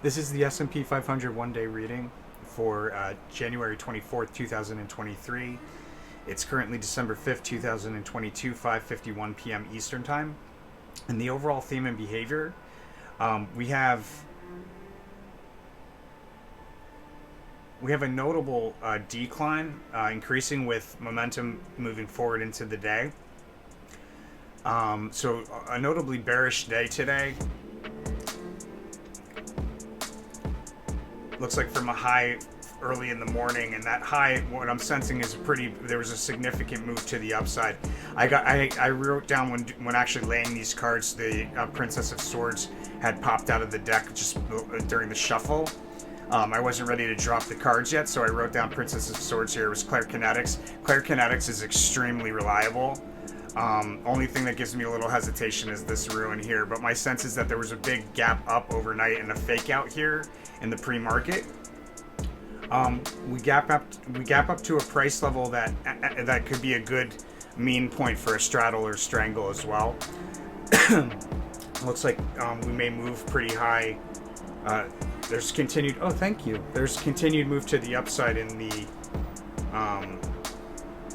This is the S&P 500 one-day reading for January 24th, 2023. It's currently December 5th, 2022, 5:51 p.m. Eastern Time. And the overall theme and behavior, we have a notable decline, increasing with momentum moving forward into the day. So a notably bearish day today. Looks like from a high early in the morning, and that high, what I'm sensing is there was a significant move to the upside. I wrote down when actually laying these cards, the Princess of Swords had popped out of the deck just during the shuffle. I wasn't ready to drop the cards yet, so I wrote down Princess of Swords here. It was Claire Kinetics. Claire Kinetics is extremely reliable. Only thing that gives me a little hesitation is this ruin here, but my sense is that there was a big gap up overnight and a fake out here in the pre-market. We gap up to a price level that could be a good mean point for a straddle or strangle as well. Looks like we may move pretty high. There's continued move to the upside in the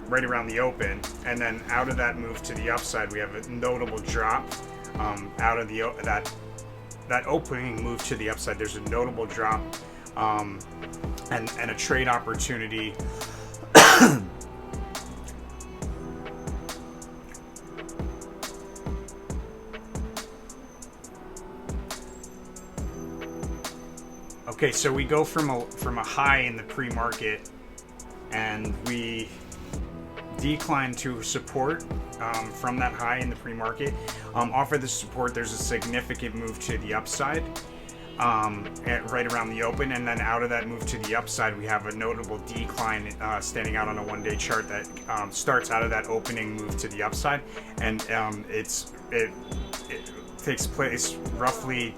right around the open, and then out of that move to the upside we have a notable drop. Out of that opening move to the upside, there's a notable drop, and a trade opportunity. Okay, so we go from a high in the pre-market, and we decline to support from that high in the pre-market. Off of the support, there's a significant move to the upside right around the open, and then out of that move to the upside, we have a notable decline standing out on a one-day chart that starts out of that opening move to the upside, and it takes place roughly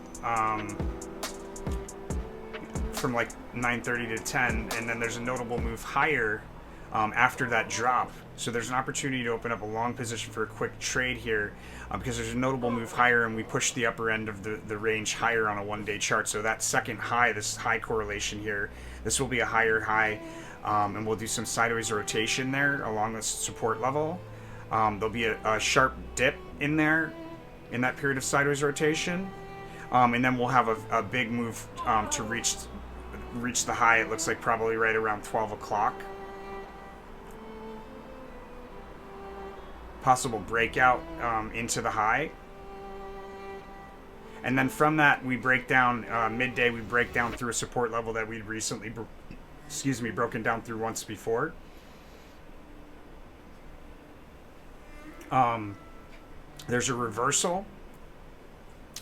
from like 9:30 to 10, and then there's a notable move higher after that drop. So there's an opportunity to open up a long position for a quick trade here, because there's a notable move higher, and we push the upper end of the range higher on a one-day chart. So that second high, this high correlation here, this will be a higher high, and we'll do some sideways rotation there along this support level. There'll be a sharp dip in there in that period of sideways rotation, and then we'll have a big move to reach the high. It looks like probably right around 12 o'clock. Possible breakout into the high, and then from that we break down midday. We break down through a support level that we'd recently broken down through once before. There's a reversal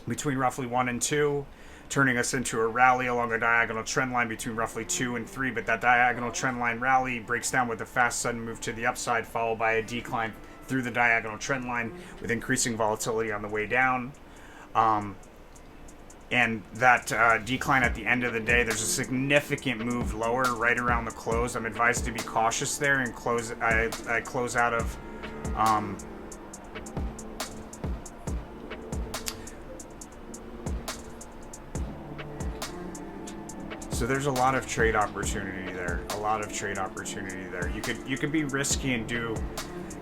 between roughly 1 and 2, turning us into a rally along a diagonal trend line between roughly 2 and 3, but that diagonal trend line rally breaks down with a fast sudden move to the upside, followed by a decline through the diagonal trend line with increasing volatility on the way down. And that decline at the end of the day, there's a significant move lower right around the close. I'm advised to be cautious there and close. I close out of so there's a lot of trade opportunity there. You could be risky and do.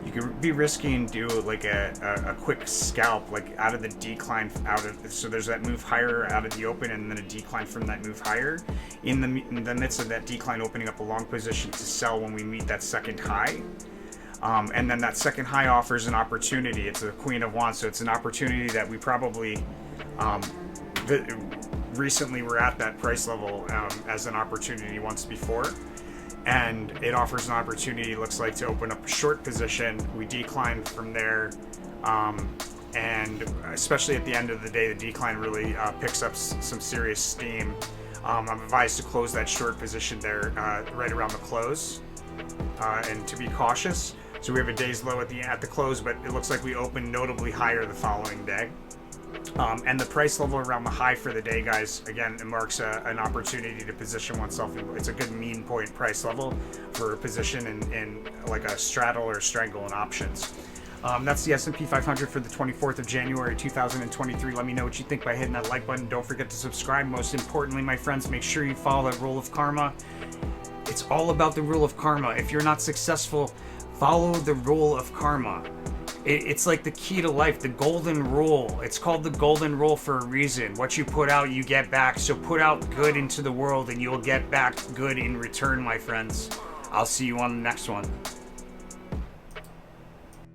You could be risky and do like a quick scalp, like out of the decline, so there's that move higher out of the open, and then a decline from that move higher. In the midst of that decline, opening up a long position to sell when we meet that second high. And then that second high offers an opportunity. It's the Queen of Wands, so it's an opportunity that we probably recently were at that price level as an opportunity once before. And it offers an opportunity, looks like, to open up a short position. We decline from there, and especially at the end of the day, the decline really picks up some serious steam. I'm advised to close that short position there right around the close, and to be cautious. So we have a day's low at the close, but it looks like we open notably higher the following day. And the price level around the high for the day, guys, again, it marks an opportunity to position oneself. It's a good mean point price level for a position in like a straddle or strangle in options. That's the S&P 500 for the 24th of January 2023. Let me know what you think by hitting that like button. Don't forget to subscribe. Most importantly, my friends, make sure you follow that rule of karma. It's all about the rule of karma. If you're not successful, follow the rule of karma. It's like the key to life, the golden rule. It's called the golden rule for a reason. What you put out, you get back. So put out good into the world and you'll get back good in return, my friends. I'll see you on the next one.